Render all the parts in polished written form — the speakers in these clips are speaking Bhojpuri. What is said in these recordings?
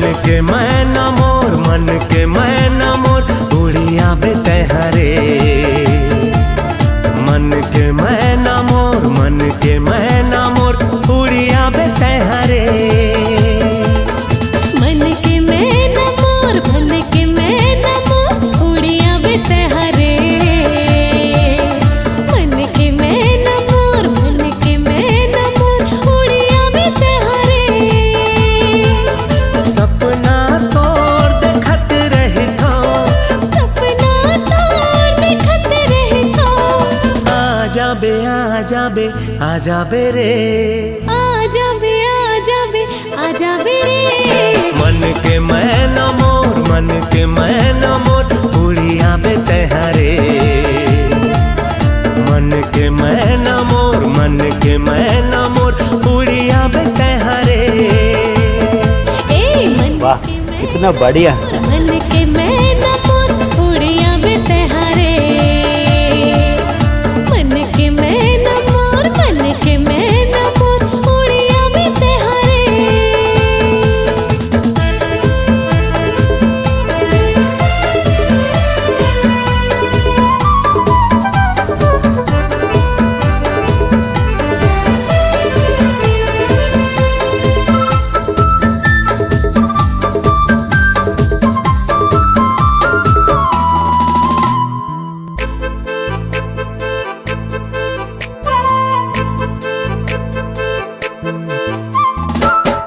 के मैना मोर, मन के मैना मोर उड़िया बेतहरे। मन के मैना मोर, मन के मैना मोर उड़िया बेतहरे। मन के मैना मोर, मन के मैना मोर उड़िया बेतहरे। मन के मैना मोर, मन के मैना मोर उड़िया बेतहरे। सपना तोर देखत रही थो, सपना तोर देखत रही थो। आजा बे आजा बे आजा बे रे, आजा बे आजा बे आजा बे रे। मन के मैना मोर, मन के मैना मोर उड़िया बेतहरे। मन के मैना मोर, मन के मैना मोर उड़िया बेतहरे। ए मन वाह, के मैना कितना बढ़िया। मोर, मन के मैना मोर उड़िया बेतहरे। मन के मैना मोर, मन के मैना मोर उड़िया बेतहरे।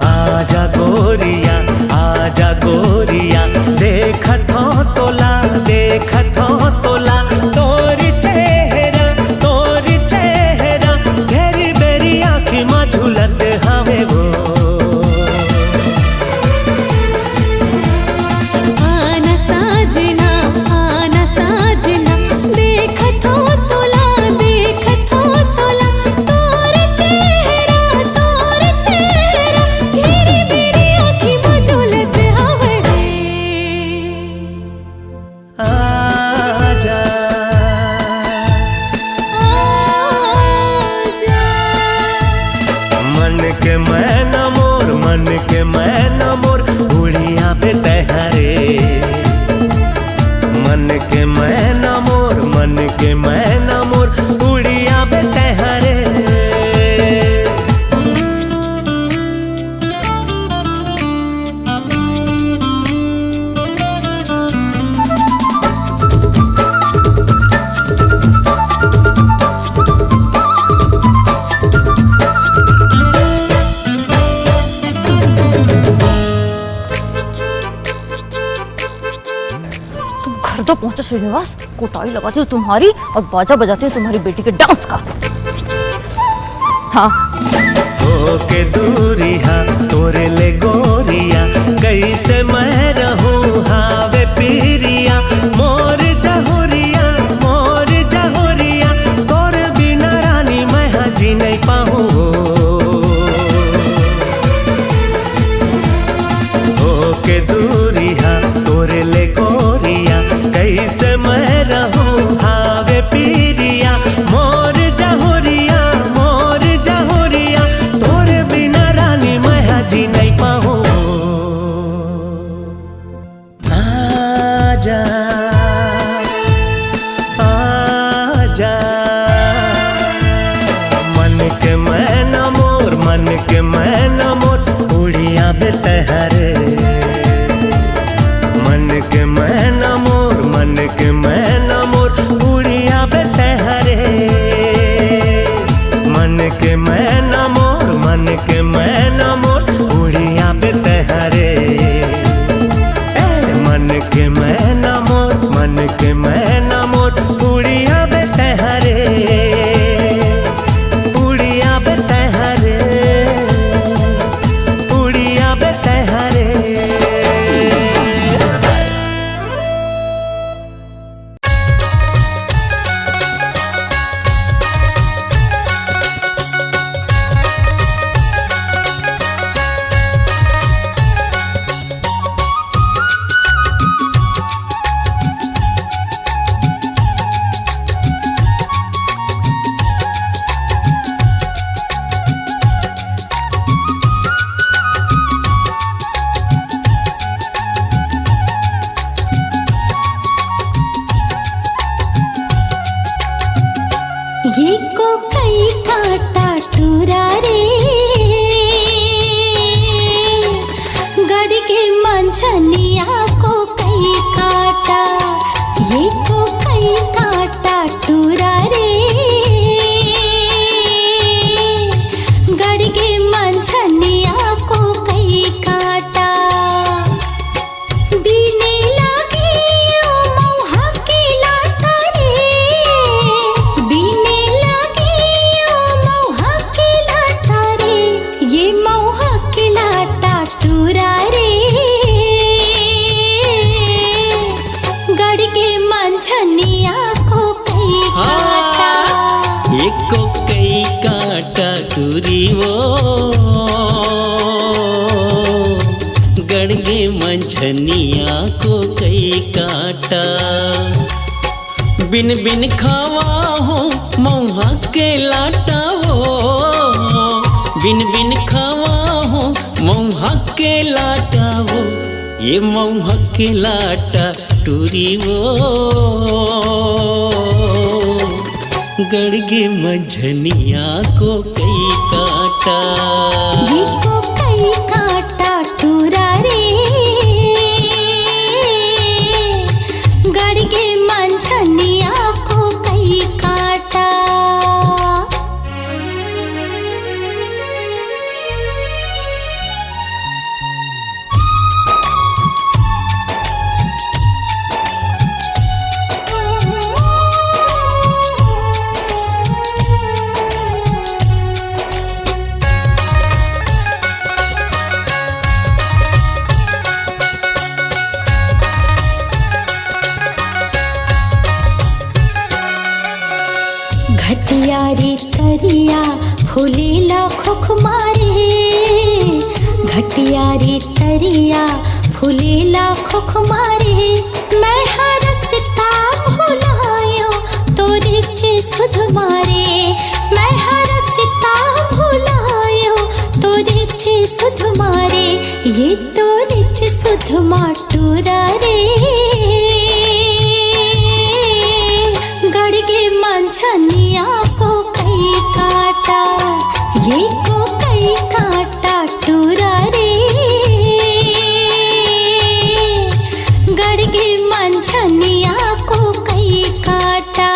आजा गोरिया, आजा गोरिया देखत हो तोला, देखत हो तोला तोरी चेहरा, तोरी चेहरा घेरी बेरी आँखी में झूलत हवे वो। आना साजना, आना साजना देखत हो तोला, देखत हो तोला तोर चेहरा, तोर चेहरा घेरी बेरी आँखी में झूलत हवे रे। आजा आजा मन के मैना मोर, मन के मैना मोर उड़िया बेतहरे। मन के मैना मोर, मन के मैना मोर उड़िया बेतहरे। तुम घर तो पहुंचो श्रीनिवास, कोटाई लगाती हूँ तुम्हारी और बाजा बजाती हूँ तुम्हारी बेटी के डांस का। हाँ हो के दूरिया तोरे ले गोरिया, कैसे मैं रहूं हावे पीरिया। मोर जहोरिया, मोर जहोरिया तोर बिना रानी मैं जी नहीं पाऊँ। हो के दूरिया तोरे ले गोरिया, कैसे मैं रहूं हावे पीरिया। मोर जहोरिया, मोर जहोरिया तोरे बिना रानी मैं जी नहीं पाऊँ। आजा आजा मन के मैना मोर, मन के मैना मोर उड़िया बेतहरे। मन के मैना मोर, मन के मैना मोर उड़िया बेतहरे। मन के मैना मोर, मन के मैना मोर उड़िया बेतहरे। मन के मैना मोर, मन के मैना मोर उड़िया बेतहरे। उड़िया बेतहरे, उड़िया बेतहरे। मंझनिया को कई काटा। बिन बिन खावा हो मौहा के लाटा हो, बिन बिन खावा हो मौहा के लाटा हो, ये मौहा के लाटा टूरी वो गड़गे मंझनिया को कई काटा। ये को कई काटा टूरा रे, गड़गे मंझनिया को कई काटा। घटिया रे तरिया फूलेला खोख मारे, घटिया रे तरिया फूलेला खोख मारे। मैं हरसता भुलायो तोरे चे सुध मारे, मैं हरसता भुलायो तोरे चे सुध मारे, ये तोरे चे सुध माटूरा रे, गड़गे मंझनिया को कई काटा। ये को कई काटा टूरा रे, गड़गे मंझनिया को कई काटा।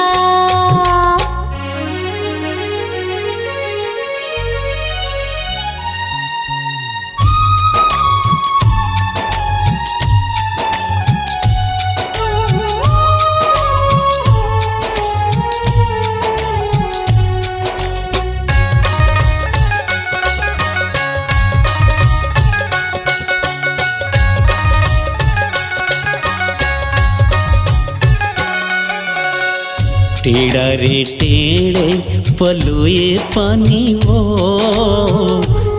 टेढ़ा रे टेढ़े पलोए पानी वो,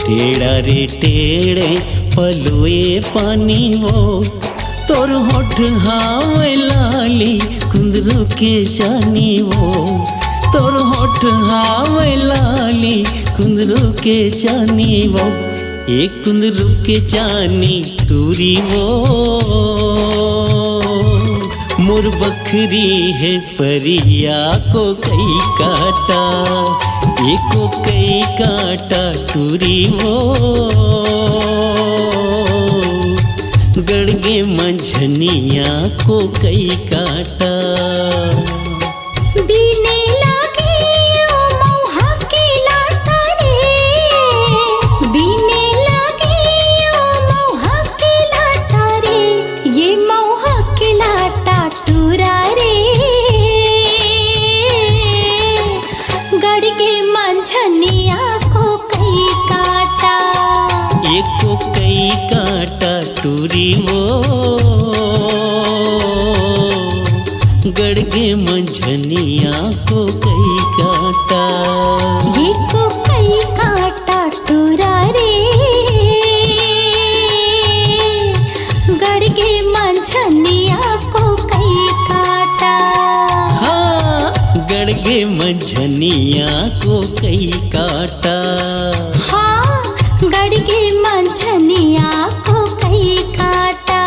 टेढ़ा रे टेढ़े पलोए पानी वो, तोर होठ हावे लाली कुंदरू के जानी वो, तोर होठ हावे लाली कुंदरू के जानी वो, एक कुंदरू के जानी टूरी वो मोर बकरी है परिया को कई काटा, एको कई काटा टूरी वो गड़गे मंझनिया को कई काटा। बीने लागे ओ मौहा के लाटा रे, बीने लागे ओ मौहा के लाटा रे, ये मौहा के लाटा टूरा रे, गड़गे मंझनिया को कई काटा। एको कई काटा टूरी वो गड़गे मंझनिया को कई काटा। ये को कई काटा टूरा रे, गड़गे मंझनिया को कई काटा। हाँ गड़गे मंझनिया को कई काटा। हाँ गड़गे मंझनिया को कई काटा।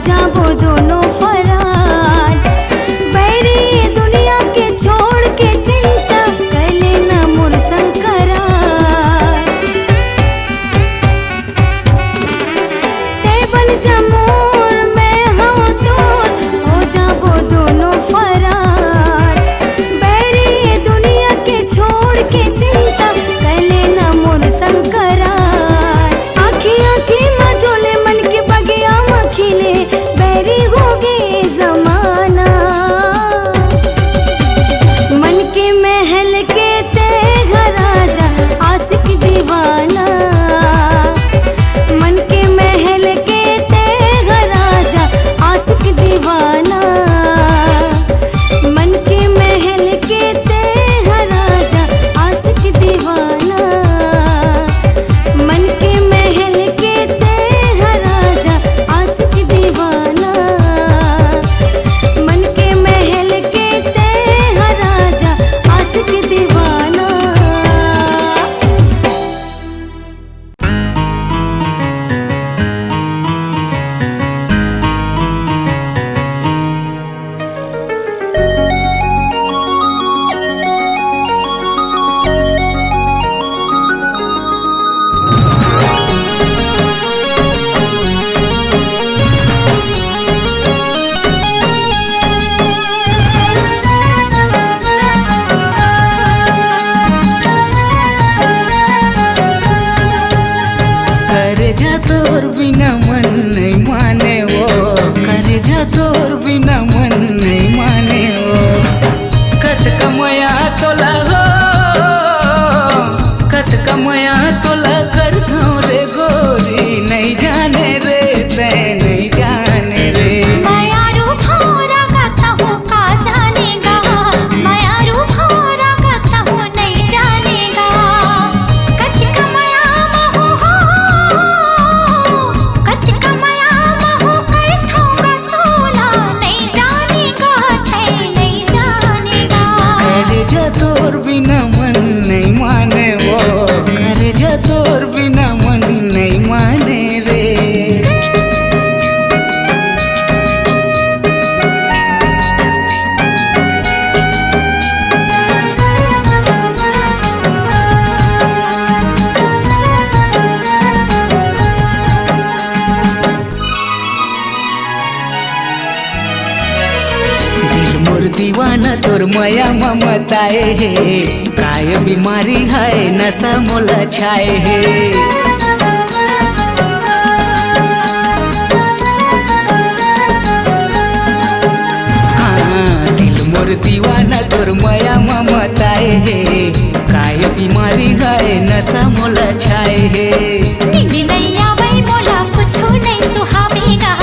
जाबो दोनों फरार। बैरी दुनिया के छोड़ के चिंता कर लेना मोर शंकरार। टेबल जमूर में हम तोर हो जाबो दोनों फरार। बैरी दुनिया के छोड़ के चिंता कर लेना मोर शंकरार। आँखी आँखी मझोले मन के बगिया मखिले बैरी हो गए जमाना। मन के महल के ते घर राजा आशिक दीवाना। मन के महल के ते घर राजा आशिक दीवाना। मन के महल के ते घर राजा आशिक दीवाना। मन के महल के ते घर राजा आशिक दीवाना। मन के महल के ते घर राजा आशिक दीवाना। कर जा तोर बिना मन नहीं माने वो, कर जा तोर बिना मन नहीं माने वो। कत कमया तोला हो, कत कमया तोला कर दो रे गोरी, नहीं जाने रे ते नहीं जाने रे। मायारू भौरा गाता हूँ का जानेगा। मायारू भौरा गाता हूँ नहीं जानेगा। कत कमया महू हो, कत कमया महू कर थाऊंगा तोला नहीं जानेगा ते नहीं जानेगा। कर जा तोर बिना मन नहीं माने वो, कर जा तोर बिना मन नहीं माने रे। दिल मोर दीवाना तोर माया ममताए है, काय बीमारी है नशा मोला छाए है। हाँ दिल मोर दीवाना तोर माया ममताए है, काय बीमारी है नशा मोला छाए है। नींद नहीं आवे मोला कुछो नहीं सुहावेगा।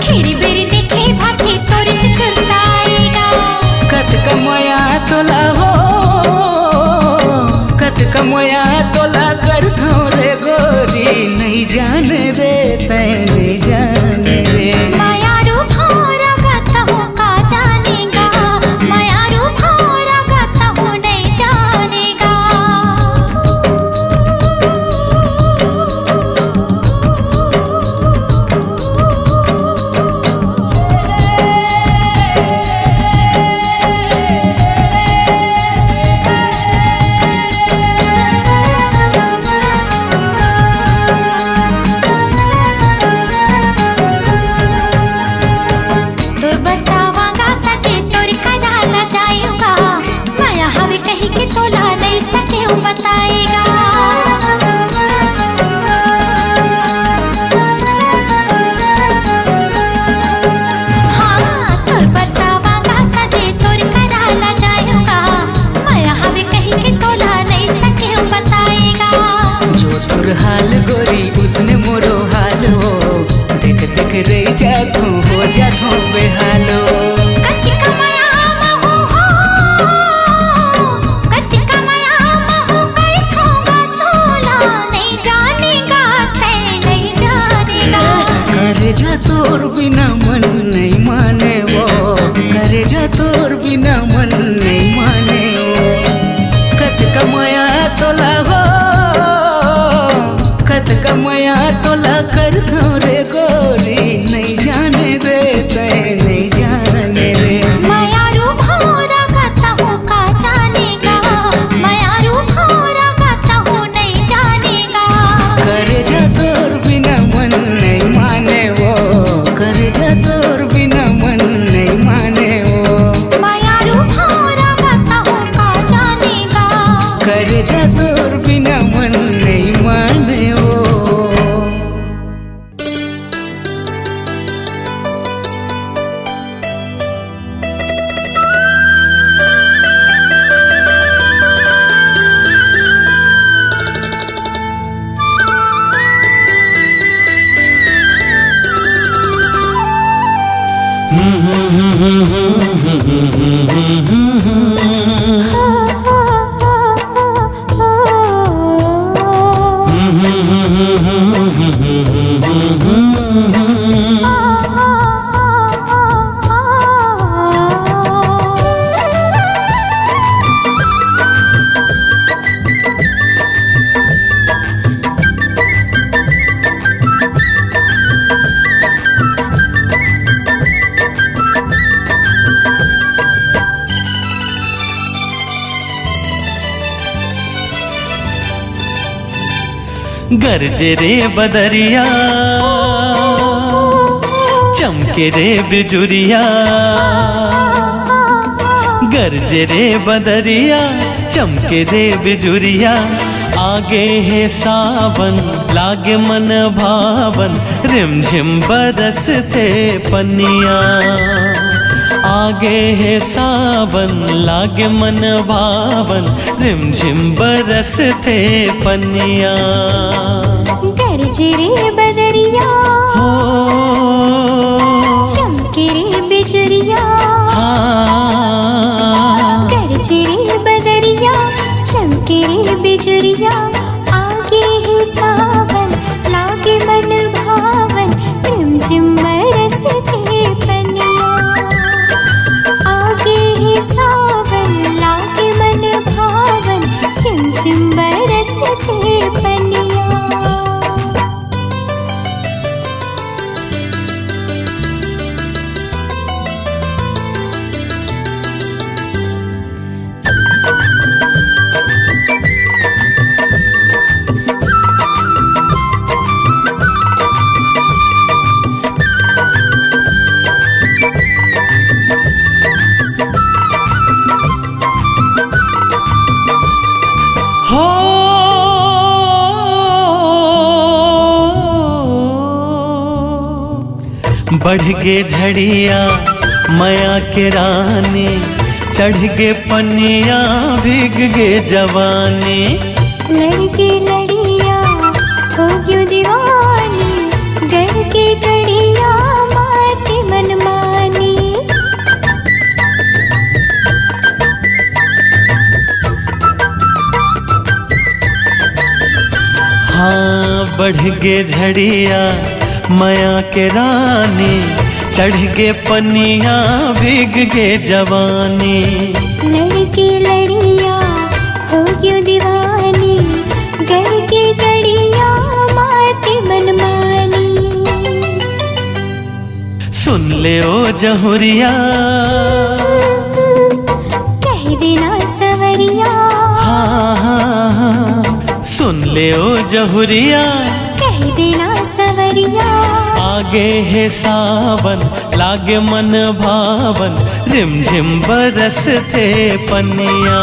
खेरी बेरी देखे भाठी तोर सुरताएगा। कत कमया तोला हो, कत कमया तोला कर दो रे गोरी, नहीं जाने रे ते नहीं जाने रे। मायारू भौरा गाता हूँ का जानेगा। मायारू भौरा गाता हूँ नहीं जानेगा। तोर बरसावांगा सजे तोर कदाला जाएगा। माया हवे कहीं के तोला नहीं सके बताएगा। हाँ तोर बरसावांगा सजे तोर कदाला जाएगा। माया हवे कहीं के तोला नहीं सके बताएगा। जो तोर हाल गोरी उसने मोरो हाल हो, देख देख रे जातू हो जातू बेहालो। कत कमया महू हो, कत कमया महू कर थाऊंगा तोला नहीं जानेगा ते नहीं जानेगा। कर जा तोर बिना मन नहीं माने वो, कर जा तोर बिना मन नहीं माने वो। कत कमया तोला हो, कत कमया तोला कर दो रे गोरी, नहीं जाने रे तोर बिना मन नहीं माने वो। मायारू भावरा गाता हो का जानेगा। कर जा तोर बिना मन नहीं माने वो। गरजे रे बदरिया चमके रे बिजुरिया। गरजे रे बदरिया चमके रे बिजुरिया। आगे है सावन लागे मन भावन रिमझिम बरसते पनिया। आगे है सावन लागे मन भावन रिमझिम बरसते पनिया। गरजे रे बदरिया हो चमके रे बिजुरिया। हाँ गरजे रे बदरिया चमके रे बिजुरिया। आगे है सावन लागे मन भावन रिमझिम बरसते पनिया। आगे है सावन लागे मन भावन रिमझिम बरसते पनिया। हो बढ़ गे झड़िया माया के रानी। चढ़ गे पनिया भीग गे जवानी। लड़के लड़िया हो क्यों दीवानी। घर के कड़िया माती मनमानी। हाँ बढ़ गे झड़िया माया के रानी। चढ़ गे पनिया भीग गे जवानी। लड़के लड़िया हो क्यों दीवानी। घर के कड़िया माती मनमानी। सुन ले ओ जहुरिया कह देना सवरिया। हाँ हाँ हाँ सुन ले ओ जहुरिया कह देना सवरिया। आगे है सावन लागे मन भावन रिमझिम बरसते पनिया।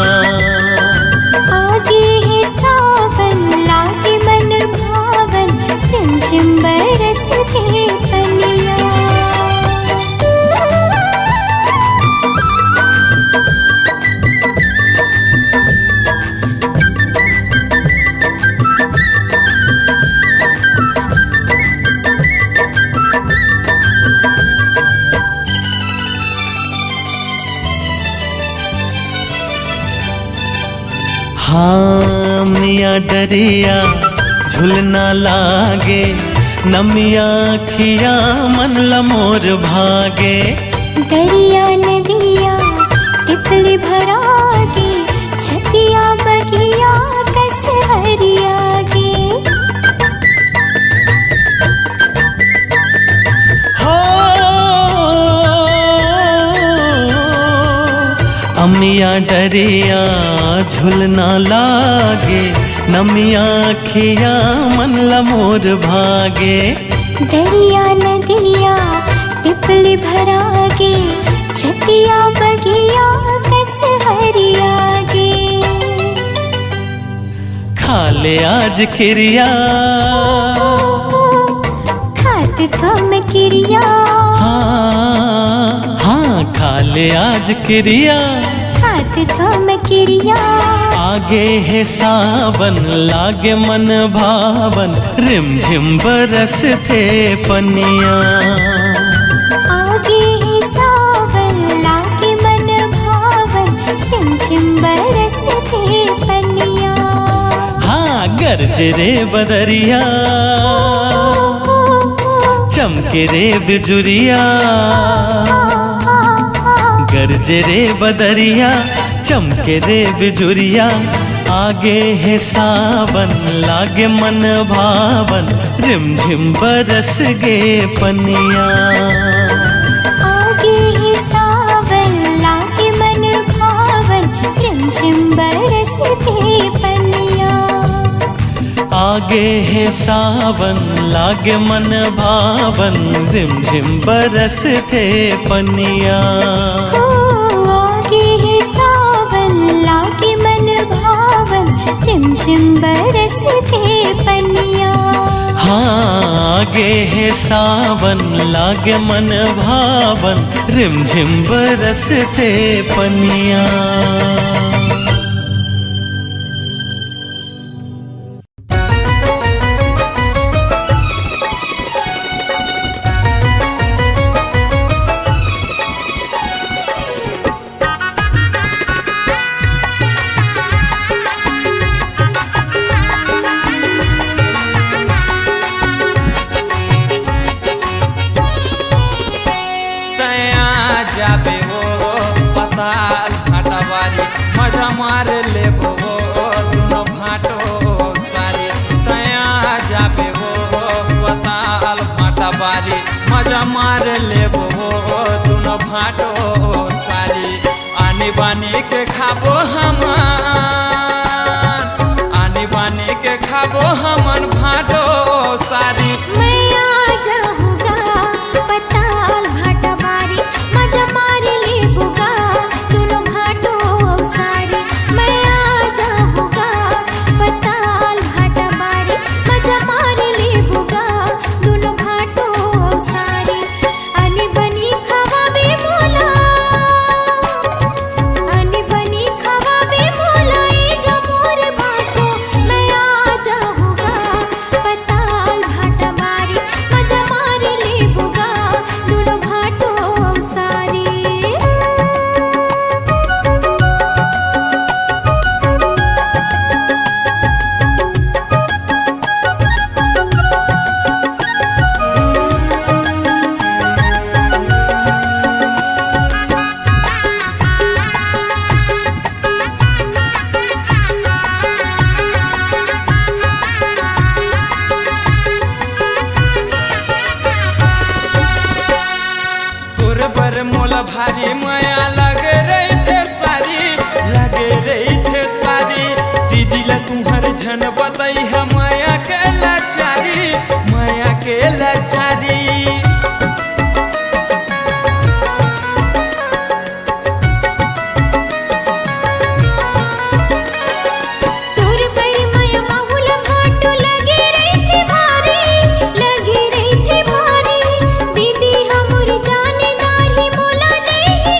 आगे है सावन लागे मन भावन रिमझिम बरसते पनिया। हाँ मिया डरिया झुलना लागे। नमिया खिया मन लमोर भागे। दरिया नदिया टिपली भरागे। छतिया बगिया कस हरियागे। हो अमिया डरिया झुलना लागे। नमिया खिया मन लमोर भागे। दरिया नदिया कपल भरागे छतिया बगिया कस हरियागे खाले आज खिरिया खात कम किरिया हाँ हाँ खाले आज क्रिया खात कम किरिया आगे है सावन लागे मन भावन रिमझिम बरस थे पनिया आगे है सावन लागे मन भावन रिमझिम बरस थे पनिया हाँ गरज रे बदरिया चमके रे बिजुरिया गरज रे बदरिया चमके रे बिजुरिया आगे है सावन लागे मन भावन रिमझिम बरस गे पनिया आगे है सावन लागे मन भावन रिमझिम बरस थे पनिया आगे है सावन लागे मन भावन रिमझिम बरस थे पनिया आगे है सावन लागे मन भावन रिमझिम बरस थे पनिया हाँ आगे है सावन लागे मन भावन रिमझिम बरस थे पनिया मजा मार लेबो दुनो भाटो सारी आनी बानी के खाबो हमन आनी बानी के खाबो हमन भाटो सारी मैं आ जाऊंगा पताल भाटा बारी मजा मार लेबुगा दोनों भाटो सारी मैं आ जाऊंगा पताल भाटा बारी मजा मार लेबुगा दोनों भाटो सारी आनी बनी खवा भी बोला आनी बनी खवा भी बोला एगा मोर भाटो मैं आ जाऊंगा पताल भाटा बारी मजा मार लेबुगा दोनों भाटो सारी तोर बर मोला भारी माया लगे रही थे सारी दीदी ला तुम्हार झन बताई है माया के लाचारी तोर पर माया माहुला भाटो लगे रही थी भारी दीदी हमर जानेदारी मोला देही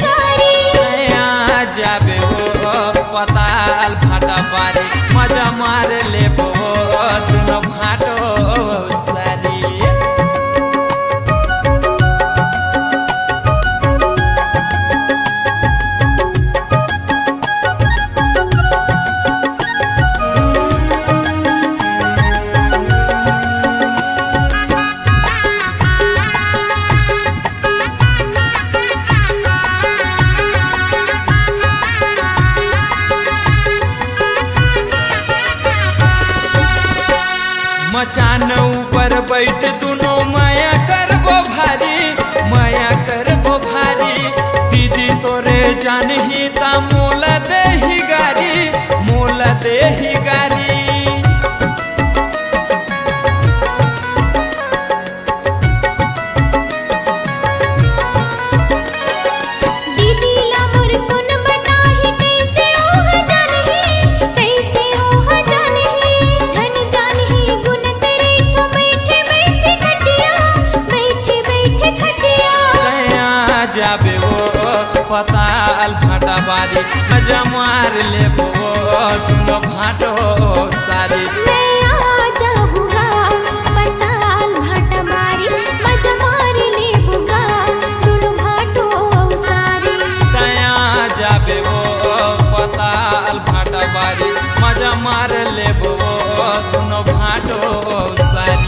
गारी आ जाबे हो पताल भाटा बारी मजा मार लेबो दुनो भाटो सारी मचान ऊपर बैठ दुनो माया करबो भारी दीदी तोरे जानही ता मोला देही गारी जाबे वो पताल भाटा बारी मजा मार ले वो दुनो भाटो सारी मैं आ जाऊंगा पताल भाटा बारी मजा मार लेबूगा दुनो भाटो सारी तया जाबे वो पताल भाटा बारी मजा मार ले वो दुनो भाटो सारी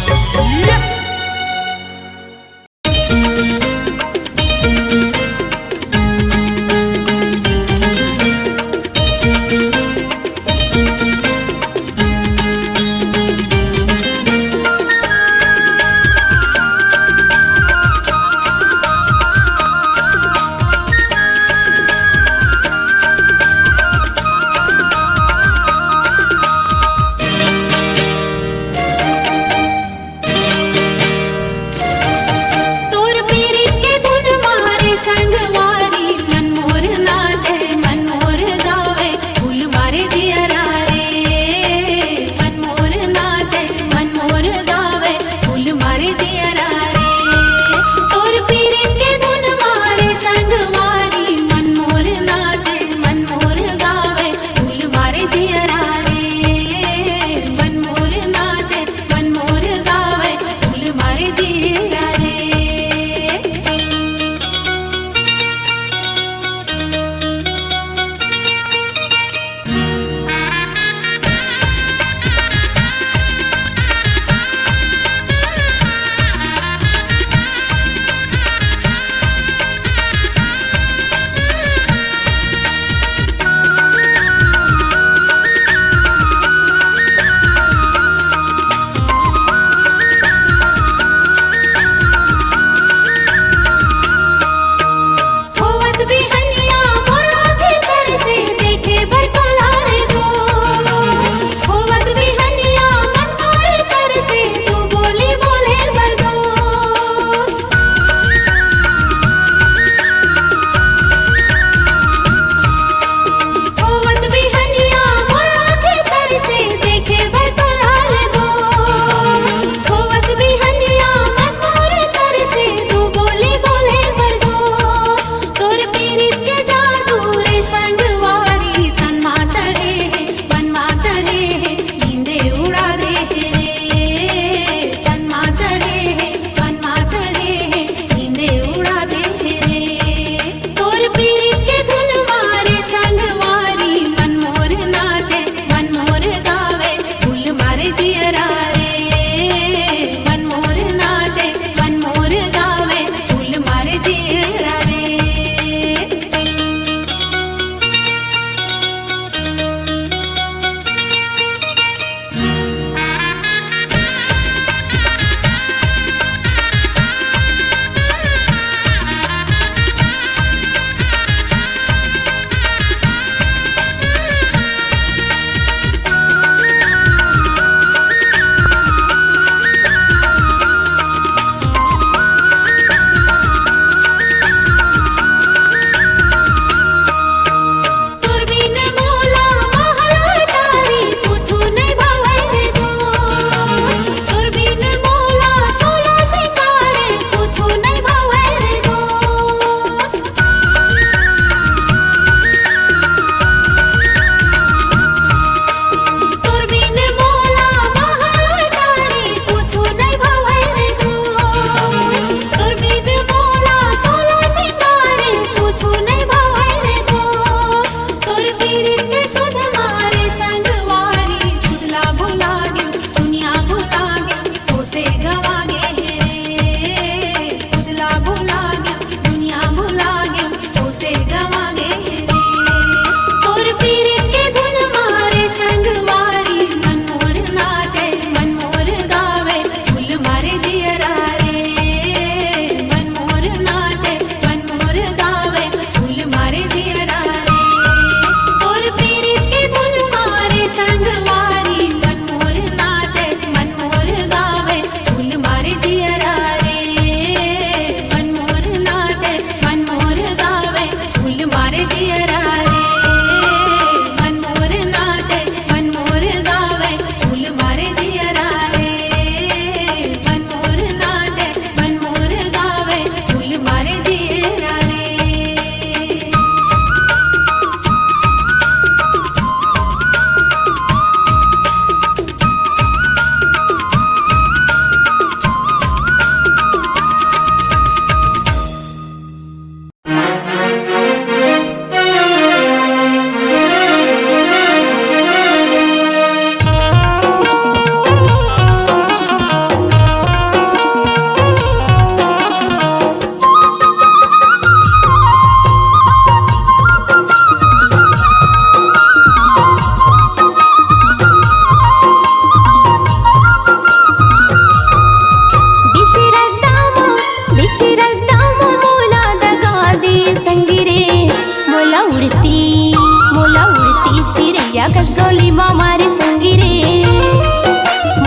माँ मारी संगी रे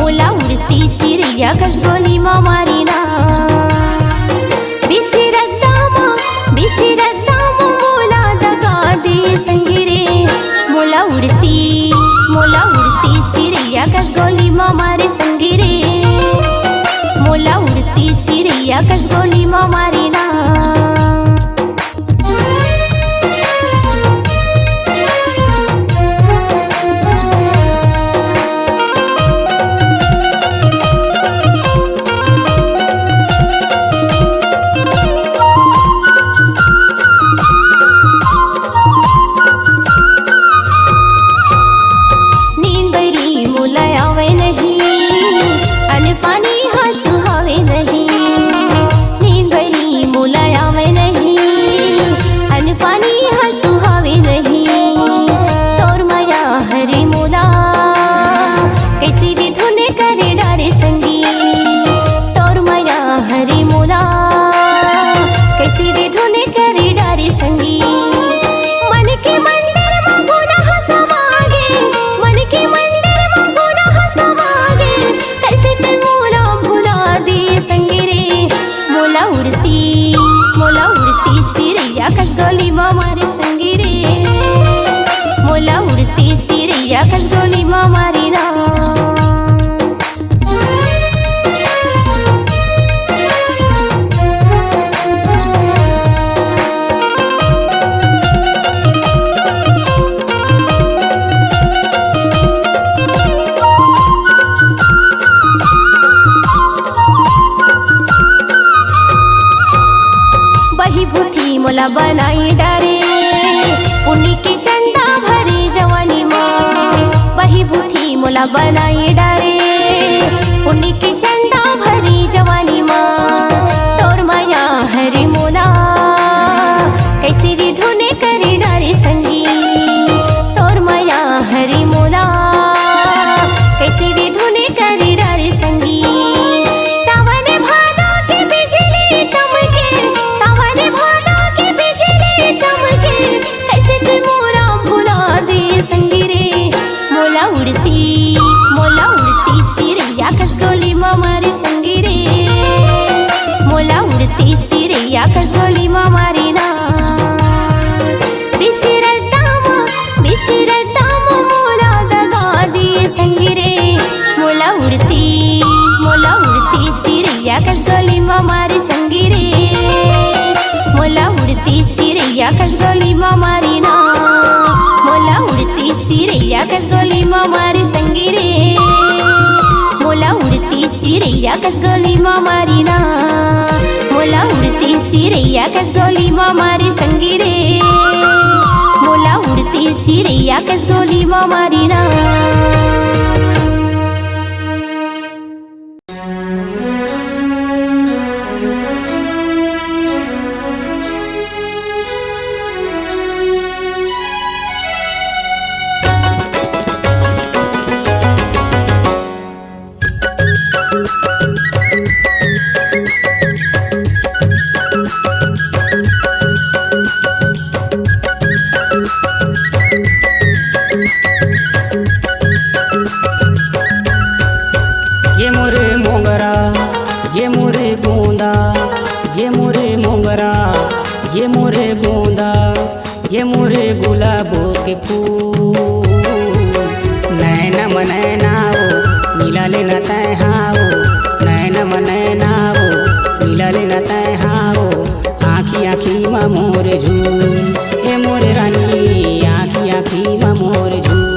मोला उड़ती चिड़ैया कस गोली माँ मारी ना बीच रस्ता मोला दगा दे संगी रे मोला उड़ती चिड़ैया कस गोली माँ मारी संगी रे मोला उड़ती चिड़ैया कस गोली माँ मारी ना मोला बनाई डारे पुण्य की चंदा भरी जवानी माँ वही भूठी मोला बनाई डारे पुण्य की चंदा भरी जवानी माँ तोर माया हरी मोला कैसे भी धुने करे डारे संगी तोर माया हरी मोला कैसे भी धुने करे डारे संगी सावन भादो के बिजली चमके सावन भादो के बिजली चमके कैसे तू मोरा भुला दे संगी रे मोला उड़ती चिड़ैया कस गोली माँ मारी संगी रे मोला उड़ती चिड़ैया कस गोली माँ मारी ना बीच रस्ता मोला दगा दे संगी रे मोला उड़ती चिड़ैया कस गोली माँ मारी संगी रे मोला उड़ती चिड़ैया कस गोली माँ मारी ना मोला उड़ती चिड़ैया कस गोली माँ मारी संगी रे मोला उड़ती चिड़ैया कस गोली माँ मारी ना मोला उड़ती चिड़ैया कस गोली माँ मारी संगी रे मोला उड़ती चिड़ैया कस गोली माँ मारी ना ये मोरे गुलाबों के फूल नैना मनैना वो मिला लेना तय हाँ वो नैना मनैना वो मिला लेना तय हाँ वो आँखी आँखी माँ मोर झूल ये मोरे रानी आँखी आँखी माँ मोर झूल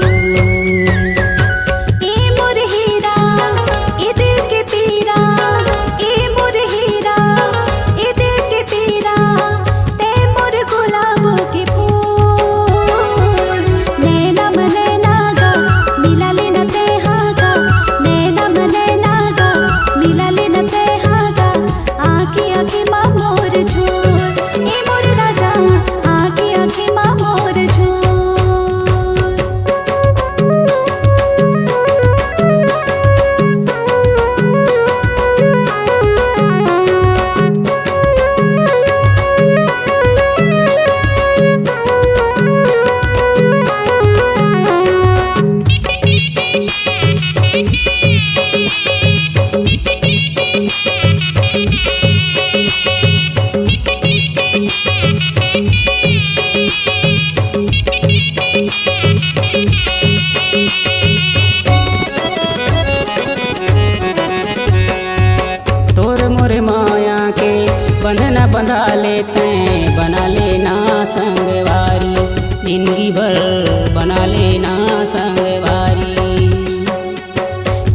बंधन बंधा लेते बना लेना संगवारी, जिंदगी भर बना लेना संगवारी।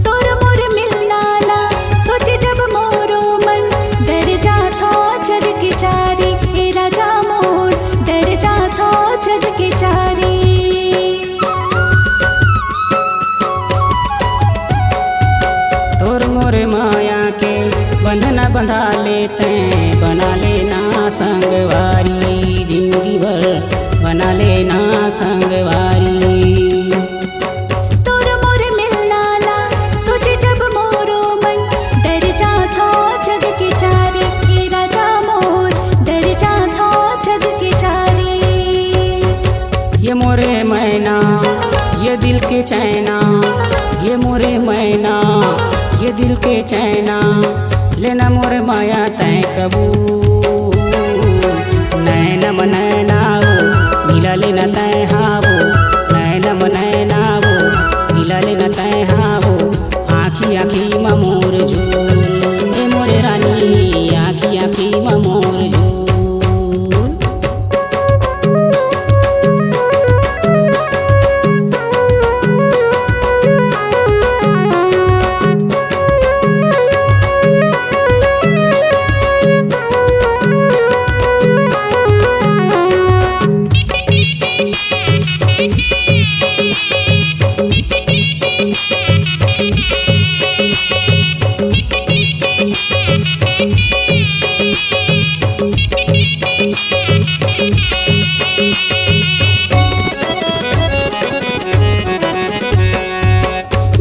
तोर मोर मिलना ला सोचे जब मोरो मन, डर जाता जग के चारी, ए राजा मोर डर जाता जग के चारी। तोर मोर माया के बंधन बंधा लेते बना लेना संगवारी, जिंदगी भर बना लेना संगवारी। तोर मोर मिलना ला सोचे जब मोरो मन, डर जाता जग के चारी, ए राजा मोर डर जाता जग के चारी। ये मोरे मैना ये दिल के चैना, ये मोरे मैना ये दिल के चैना, लेना मोरे माया तय कबूल। नैनम नैनावो मिला लेना तय हावो, नैनम नैनावो मिला लेना तय हावो, आँखी आँखी में मोर झूल, ए मोरे रानी आँखी आँखी में मोर झूल।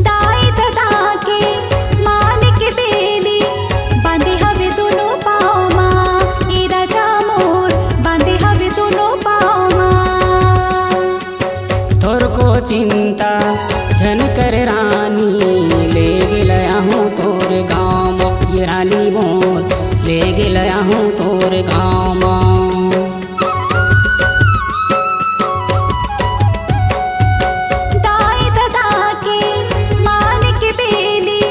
दाई ददा के मान के बेली, बांधे हवे दोनों पाँव माँ, ए राजा मोर बांधे हवे दोनों पाँव माँ। तोर को चिंता झन कर रानी, ले गया हूँ तोर गाँव, ये रानी मोर ले गया हूँ तोर गाँव। दाई ददा के मान के बेली,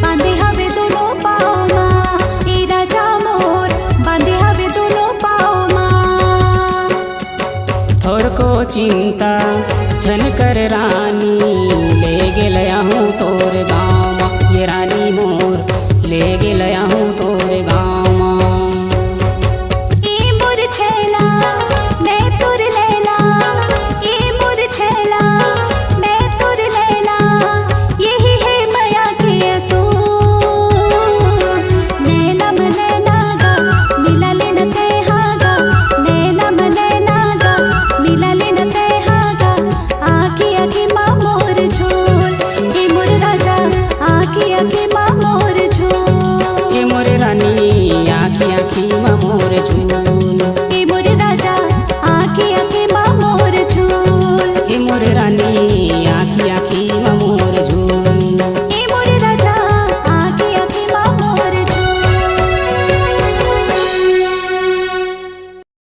बांधे हवे दोनों पाँव माँ, ए राजा मोर बांधे हवे दोनों पाँव माँ। तोर को चिंता झन कर रानी, ले गया हूँ तोर गाँव, ये रानी मोर ले गया हूँ तोर गाँव। ए मोर छैला मैं तोर लैला, ए मोर छैला मैं तोर लैला, यही है माया के असूल। नैना मन नागा मिला लेना तय हागा, नैना मन नागा मिला लेना तय हागा, आँखी आँखी माँ मोर झूल, ए मोर राजा आँखी आँखी माँ मोर झूल। ये मोरे रानी आँखी आँखी में मोर झूल।